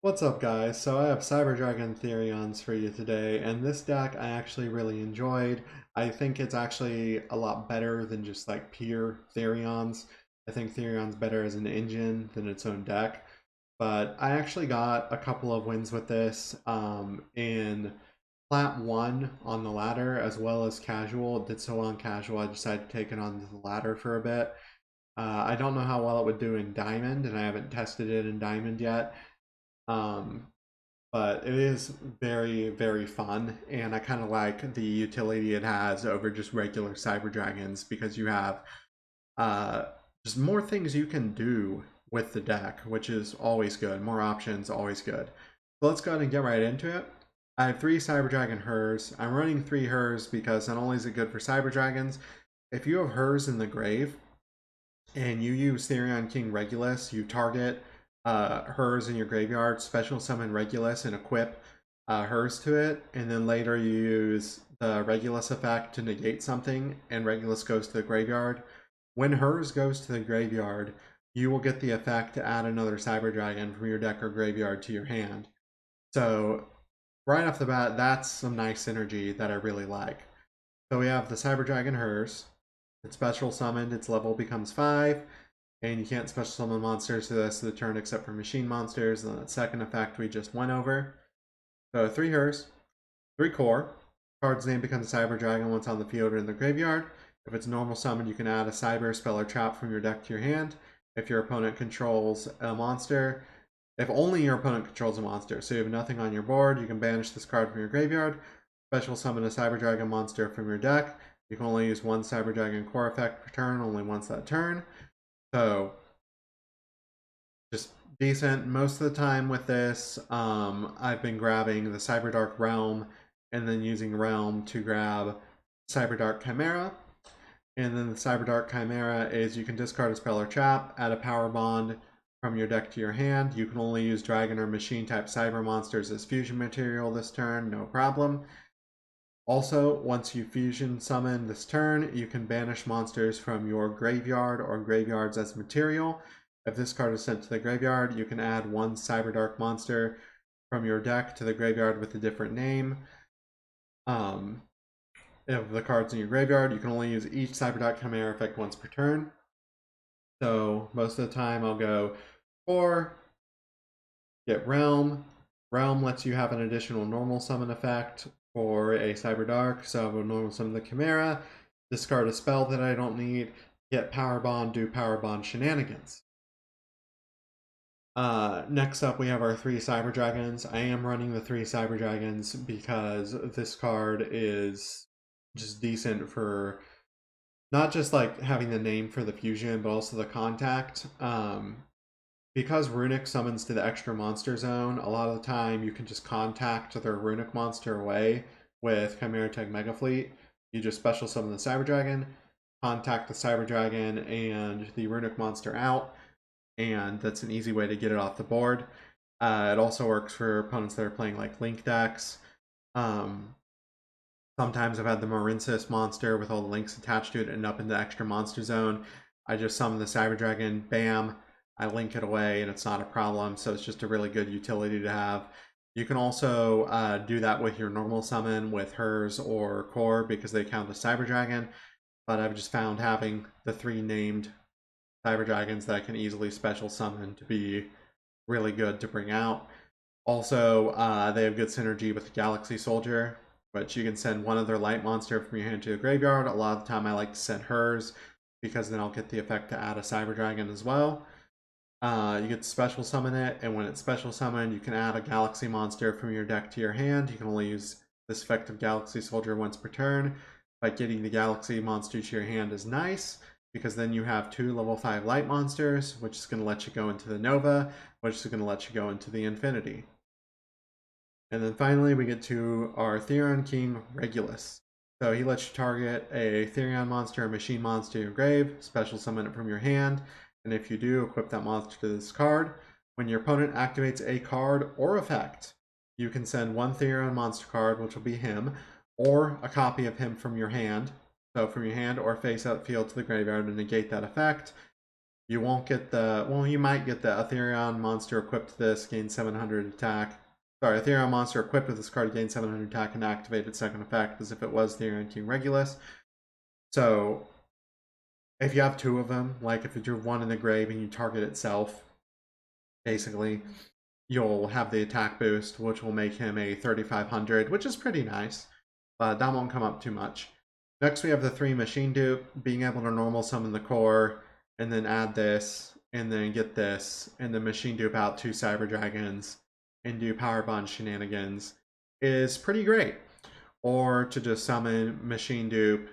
What's up, guys? So I have Cyber Dragon Therions for you today, and this deck I actually really enjoyed. I think it's actually a lot better than just like pure Therions. I think Therion's better as an engine than its own deck, but I actually got a couple of wins with this in Plat 1 on the ladder as well as casual. It did so on casual, I decided to take it on the ladder for a bit. I don't know how well it would do in Diamond, and I haven't tested it in Diamond yet. Um, but it is very, very fun, and I kind of like the utility it has over just regular Cyber Dragons because you have uh, just more things you can do with the deck, which is always good. More options, always good. So let's go ahead and get right into it. I have 3 Cyber Dragon Hers. I'm running 3 Hers because not only is it good for Cyber Dragons, if you have Hers in the grave, and you use Therion King Regulus, you target hers in your graveyard, special summon Regulus, and equip hers to it, and then later you use the Regulus effect to negate something, and Regulus goes to the graveyard. When hers goes to the graveyard, you will get the effect to add another Cyber Dragon from your deck or graveyard to your hand. So right off the bat, that's some nice synergy that I really like. So we have the Cyber Dragon hers. It's special summoned, its level becomes 5, and you can't special summon monsters to the rest of the turn except for machine monsters, and that second effect we just went over. So 3 hers, 3 core. Card's name becomes a Cyber Dragon once on the field or in the graveyard. If it's normal summon, you can add a Cyber spell or trap from your deck to your hand. If your opponent controls a monster, if only your opponent controls a monster, so you have nothing on your board, you can banish this card from your graveyard. Special summon a Cyber Dragon monster from your deck. You can only use 1 Cyber Dragon core effect per turn, only once that turn. So just decent. Most of the time with this, I've been grabbing the Cyberdark Realm and then using Realm to grab Cyberdark Chimera. And then the Cyberdark Chimera is you can discard a spell or trap, add a power bond from your deck to your hand. You can only use dragon or machine type cyber monsters as fusion material this turn, no problem. Also, once you fusion summon this turn, you can banish monsters from your graveyard or graveyards as material. If this card is sent to the graveyard, you can add 1 Cyberdark monster from your deck to the graveyard with a different name. If the card's in your graveyard, you can only use each Cyberdark Chimera effect once per turn. So most of the time I'll go 4, get Realm. Realm lets you have an additional normal summon effect for a Cyber Dark, so I will normal summon the Chimera, discard a spell that I don't need, get Power Bond, do Power Bond shenanigans. Next up, we have our 3 Cyber Dragons. I am running the 3 Cyber Dragons because this card is just decent for not just like having the name for the fusion, but also the contact. Because Runic summons to the extra monster zone, a lot of the time you can just contact their Runic monster away with Chimera Tech Mega Fleet. You just special summon the Cyber Dragon, contact the Cyber Dragon and the Runic monster out, and that's an easy way to get it off the board. It also works for opponents that are playing like Link decks. Sometimes I've had the Marinsis monster with all the links attached to it and up in the extra monster zone. I just summon the Cyber Dragon, bam, I link it away and it's not a problem. So it's just a really good utility to have. You can also do that with your normal summon with hers or core because they count as Cyber Dragon. But I've just found having the 3 named Cyber Dragons that I can easily special summon to be really good to bring out. Also, they have good synergy with the Galaxy Soldier, but you can send one other light monster from your hand to the graveyard. A lot of the time I like to send hers because then I'll get the effect to add a Cyber Dragon as well. You get to special summon it, and when it's special summoned, you can add a Galaxy monster from your deck to your hand. You can only use this effect of Galaxy Soldier once per turn, but getting the Galaxy monster to your hand is nice because then you have 2 level 5 light monsters, which is going to let you go into the Nova, which is going to let you go into the Infinity. And then finally, we get to our Therion King Regulus. So he lets you target a Therion monster or machine monster in your grave, special summon it from your hand, and if you do, equip that monster to this card. When your opponent activates a card or effect, you can send 1 Therion monster card, which will be him, or a copy of him from your hand. So from your hand or face out field to the graveyard and negate that effect. You won't get the, well, you might get the Therion monster equipped to this, gain 700 attack. Sorry, Therion monster equipped with this card gains 700 attack and activate its second effect as if it was Therion King Regulus. So if you have two of them, like if you drew one in the grave and you target itself, basically, you'll have the attack boost, which will make him a 3500, which is pretty nice, but that won't come up too much. Next, we have the 3 machine dupe, being able to normal summon the core, and then add this, and then get this, and then machine dupe out 2 cyber dragons, and do power bond shenanigans is pretty great. Or to just summon machine dupe,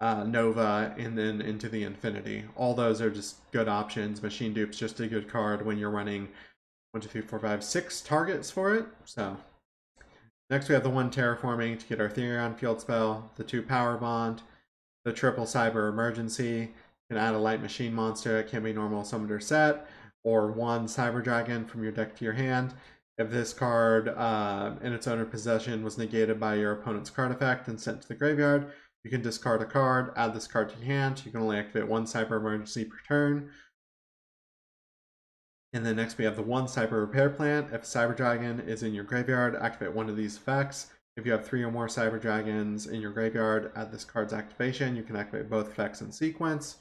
Nova, and then into the infinity. All those are just good options. Machine dupe's just a good card when you're running 1, 2, 3, 4, 5, 6 targets for it. So next we have the 1 terraforming to get our Therion field spell, the 2 power bond, the triple cyber emergency, can add a light machine monster. It can be normal summoned or set, or 1 cyber dragon from your deck to your hand. If this card in its owner possession was negated by your opponent's card effect and sent to the graveyard, you can discard a card, add this card to your hand. You can only activate 1 cyber emergency per turn. And then next we have the 1 cyber repair plant. If a cyber dragon is in your graveyard, activate 1 of these effects. If you have 3 or more cyber dragons in your graveyard, add this card's activation. You can activate both effects in sequence.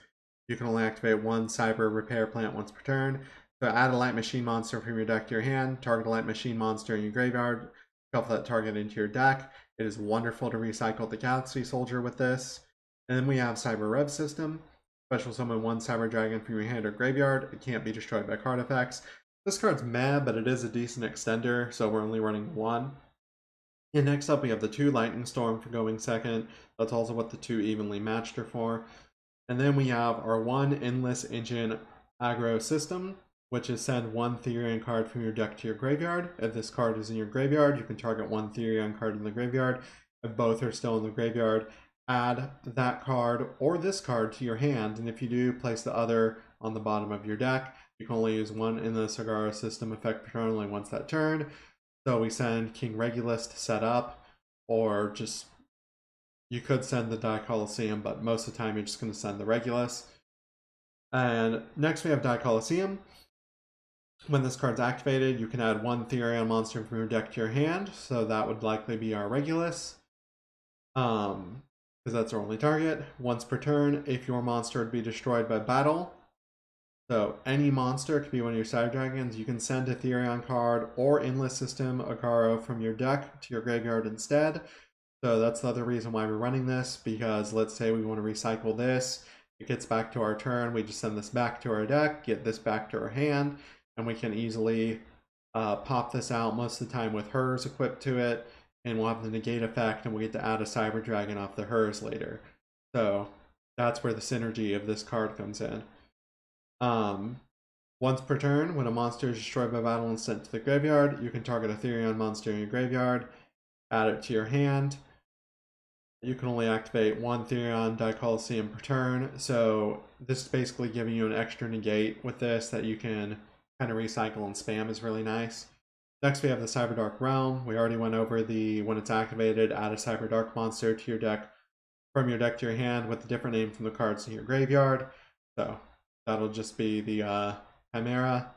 You can only activate 1 cyber repair plant once per turn. So add a light machine monster from your deck to your hand, target a light machine monster in your graveyard, shuffle that target into your deck. It is wonderful to recycle the Galaxy Soldier with this. And then we have Cyber Rev System. Special summon 1 cyber dragon from your hand or graveyard. It can't be destroyed by card effects. This card's meh, but it is a decent extender, so we're only running 1. And next up we have the 2 Lightning Storm for going second. That's also what the 2 evenly matched are for. And then we have our 1 Endless Engine aggro system, which is send 1 Therion card from your deck to your graveyard. If this card is in your graveyard, you can target 1 Therion card in the graveyard. If both are still in the graveyard, add that card or this card to your hand, and if you do, place the other on the bottom of your deck. You can only use 1 in the Sagara system effect per turn only once that turn. So we send King Regulus to set up, or just, you could send the Die Coliseum, but most of the time you're just going to send the Regulus. And next we have Die Coliseum. When this card's activated, you can add 1 Therion monster from your deck to your hand, so that would likely be our Regulus. Because that's our only target. Once per turn, if your monster would be destroyed by battle, so any monster, could be one of your side dragons, you can send a Therion card or Endless System Agaro from your deck to your graveyard instead. So that's the other reason why we're running this, because let's say we want to recycle this, it gets back to our turn, we just send this back to our deck, get this back to our hand, and we can easily pop this out most of the time with hers equipped to it, and we'll have the negate effect, and we get to add a cyber dragon off the hers later. So that's where the synergy of this card comes in. Once per turn, when a monster is destroyed by battle and sent to the graveyard, you can target a Therion monster in your graveyard, add it to your hand. You can only activate 1 Therion Die Coliseum per turn, so this is basically giving you an extra negate with this that you can kind of recycle and spam, is really nice. Next we have the Cyber Dark Realm. We already went over the, when it's activated, add a Cyber Dark monster to your deck, from your deck to your hand with a different name from the cards in your graveyard. So that'll just be the Chimera.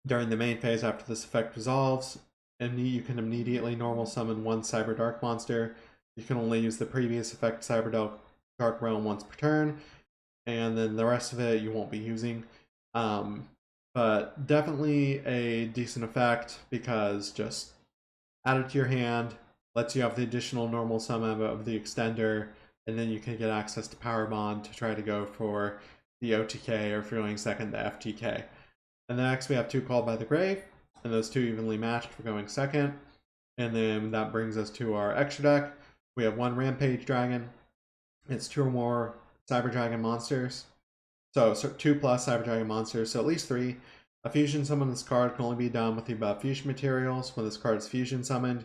During the main phase after this effect resolves, and you can immediately normal summon 1 Cyber Dark monster. You can only use the previous effect Cyber Dark Realm once per turn, and then the rest of it you won't be using. But definitely a decent effect, because just add it to your hand, lets you have the additional normal summon of the extender, and then you can get access to Power Bond to try to go for the OTK, or if you're going second, the FTK. And then next we have 2 Called by the Grave, and those 2 evenly matched for going second. And then that brings us to our extra deck. We have 1 Rampage Dragon. It's 2 or more Cyber Dragon monsters. So 2 plus Cyber Dragon monsters, so at least 3. A fusion summon this card can only be done with the above fusion materials. When this card is fusion summoned,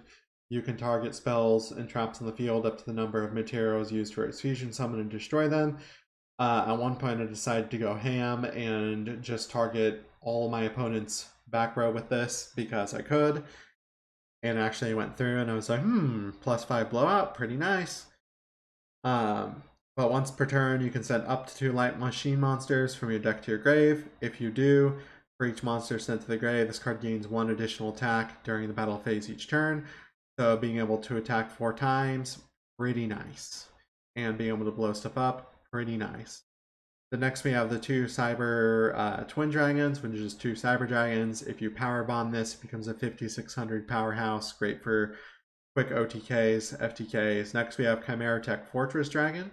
you can target spells and traps in the field up to the number of materials used for its fusion summon and destroy them. At one point I decided to go ham and just target all my opponent's back row with this because I could. And actually went through and I was like, +5 blowout, pretty nice. But once per turn, you can send up to 2 light machine monsters from your deck to your grave. If you do, for each monster sent to the grave, this card gains 1 additional attack during the battle phase each turn. So being able to attack 4 times, pretty nice. And being able to blow stuff up, pretty nice. The next we have the 2 Cyber Twin Dragons, which is 2 Cyber Dragons. If you power bomb this, it becomes a 5600 powerhouse, great for quick OTKs, FTKs. Next we have Chimera Tech Fortress Dragon.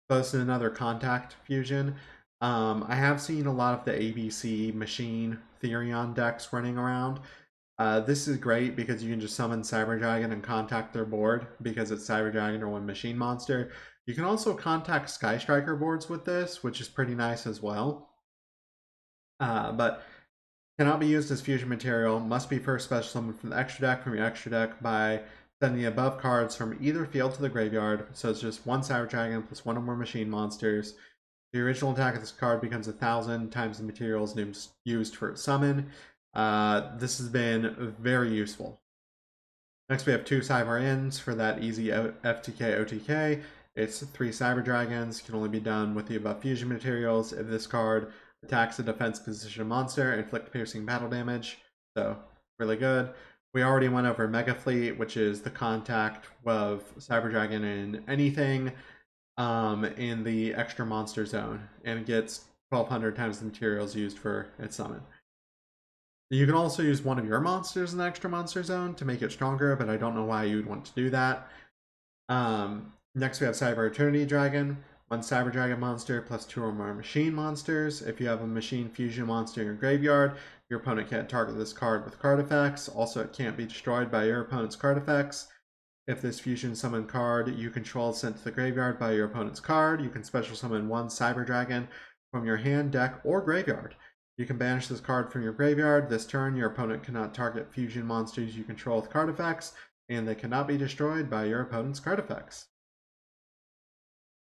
So this is another contact fusion. I have seen a lot of the ABC machine Therion decks running around. This is great because you can just summon Cyber Dragon and contact their board because it's Cyber Dragon or one machine monster. You can also contact Sky Striker boards with this, which is pretty nice as well. But cannot be used as fusion material. Must be first special summoned from the extra deck from your extra deck by sending the above cards from either field to the graveyard. So it's just 1 Cyber Dragon plus 1 or more machine monsters. The original attack of this card becomes 1,000 times the materials used for its summon. This has been very useful. Next, we have 2 Cyber Ends for that easy FTK OTK. It's 3 Cyber Dragons, can only be done with the above fusion materials. If this card attacks a defense position monster, inflict piercing battle damage. So, really good. We already went over Mega Fleet, which is the contact of Cyber Dragon in anything in the extra monster zone, and it gets 1200 times the materials used for its summon. You can also use one of your monsters in the extra monster zone to make it stronger, but I don't know why you would want to do that. Next we have Cyber Eternity Dragon. 1 Cyber Dragon monster plus 2 or more machine monsters. If you have a machine fusion monster in your graveyard, your opponent can't target this card with card effects. Also, it can't be destroyed by your opponent's card effects. If this fusion summon card you control is sent to the graveyard by your opponent's card, you can special summon 1 Cyber Dragon from your hand, deck, or graveyard. You can banish this card from your graveyard. This turn, your opponent cannot target fusion monsters you control with card effects, and they cannot be destroyed by your opponent's card effects.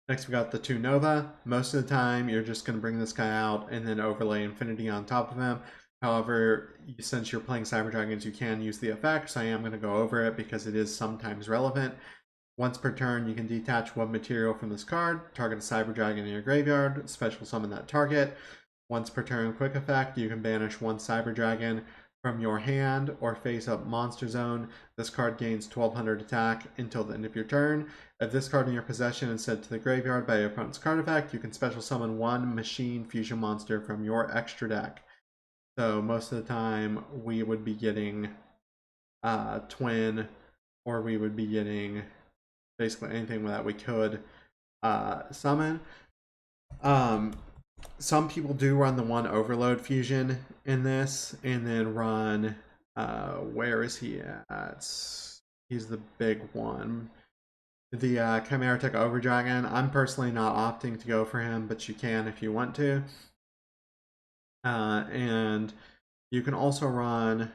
Next, we got the 2 Nova. Most of the time, you're just going to bring this guy out and then overlay Infinity on top of him. However, since you're playing Cyber Dragons, you can use the effects. I am going to go over it because it is sometimes relevant. Once per turn, you can detach 1 material from this card, target a Cyber Dragon in your graveyard, special summon that target. Once per turn, quick effect, you can banish 1 Cyber Dragon from your hand or face up monster zone. This card gains 1200 attack until the end of your turn. If this card in your possession is sent to the graveyard by your opponent's card effect, you can special summon 1 machine fusion monster from your extra deck. So most of the time we would be getting Twin, or we would be getting basically anything that we could summon. Some people do run the 1 Overload fusion in this, and then run, where is he at? He's the big one. The Chimera Tech Overdragon. I'm personally not opting to go for him, but you can if you want to. And you can also run,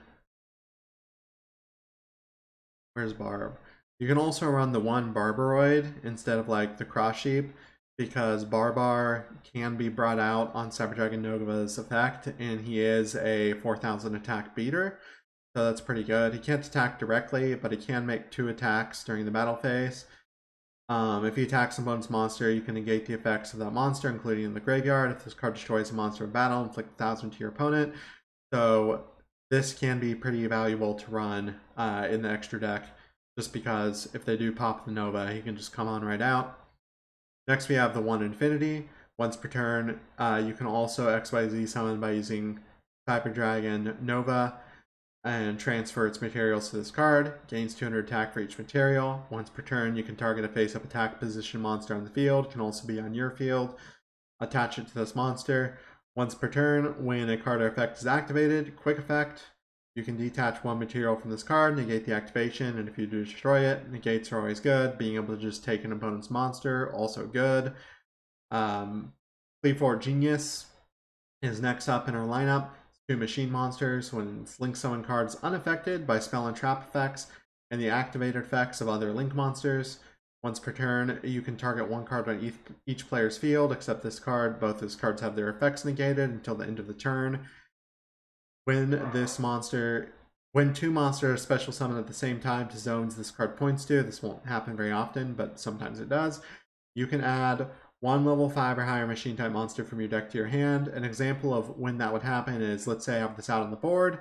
where's Barb? You can also run the 1 Barbaroid instead of like the Cross Sheep, because Barbar can be brought out on Cyber Dragon Nova's effect, and he is a 4000 attack beater, so that's pretty good. He can't attack directly, but he can make 2 attacks during the battle phase. If he attacks an opponent's monster, you can negate the effects of that monster, including in the graveyard. If this card destroys a monster in battle, inflict 1000 to your opponent. So this can be pretty valuable to run in the extra deck, just because if they do pop the Nova, he can just come on right out. Next, we have the 1 Infinity. Once per turn, you can also XYZ summon by using Cyber Dragon Nova and transfer its materials to this card. Gains 200 attack for each material. Once per turn, you can target a face-up attack position monster on the field. Can also be on your field. Attach it to this monster. Once per turn, when a card or effect is activated, quick effect, you can detach 1 material from this card, negate the activation, and if you do destroy it, negates are always good. Being able to just take an opponent's monster, also good. Fleetfort Genius is next up in our lineup. 2 machine monsters. When link summon cards unaffected by spell and trap effects and the activated effects of other link monsters. Once per turn, you can target 1 card on each player's field, except this card. Both those cards have their effects negated until the end of the turn. When 2 monsters special summon at the same time to zones this card points to, this won't happen very often, but sometimes it does. you can add one level 5 or higher machine type monster from your deck to your hand. An example of when that would happen is, let's say I have this out on the board,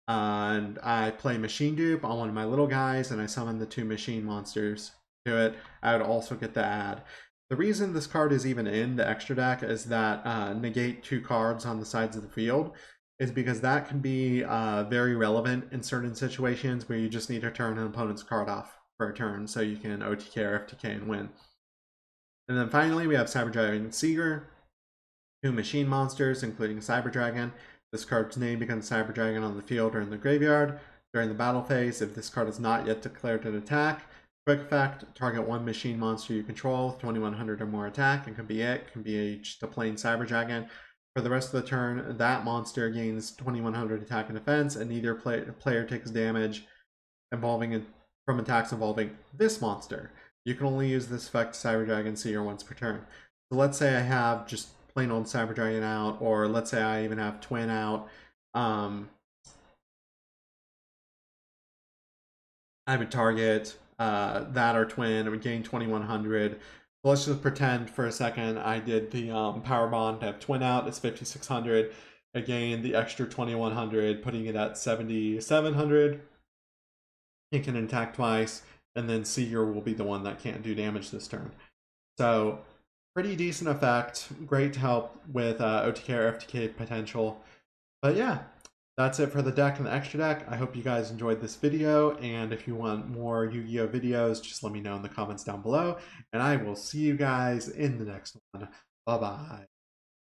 and I play machine dupe on one of my little guys, and I summon the 2 machine monsters to it. I would also get the add. The reason this card is even in the extra deck is that negate 2 cards on the sides of the field is because that can be very relevant in certain situations where you just need to turn an opponent's card off for a turn so you can OTK or FTK and win. And then finally, we have Cyber Dragon Seeger, 2 machine monsters, including Cyber Dragon. This card's name becomes Cyber Dragon on the field or in the graveyard. During the battle phase, if this card is not yet declared an attack, quick effect, target 1 machine monster you control, 2100 or more attack, and can be it. Can be just a plain Cyber Dragon. For the rest of the turn, that monster gains 2100 attack and defense, and neither player takes damage from attacks involving this monster. You can only use this effect Cyber Dragon Seer once per turn. So let's say I have just plain old Cyber Dragon out, or let's say I even have Twin out. I would target that or Twin. I would gain 2100. Let's just pretend for a second I did the Power Bond to have Twin out. It's 5600. I gain the extra 2100, putting it at 7700. It can attack twice, and then Seeger will be the one that can't do damage this turn. So pretty decent effect. Great to help with OTK or FTK potential. But yeah, that's it for the deck and the extra deck. I hope you guys enjoyed this video, and if you want more Yu-Gi-Oh videos, just let me know in the comments down below, and I will see you guys in the next one. Bye-bye.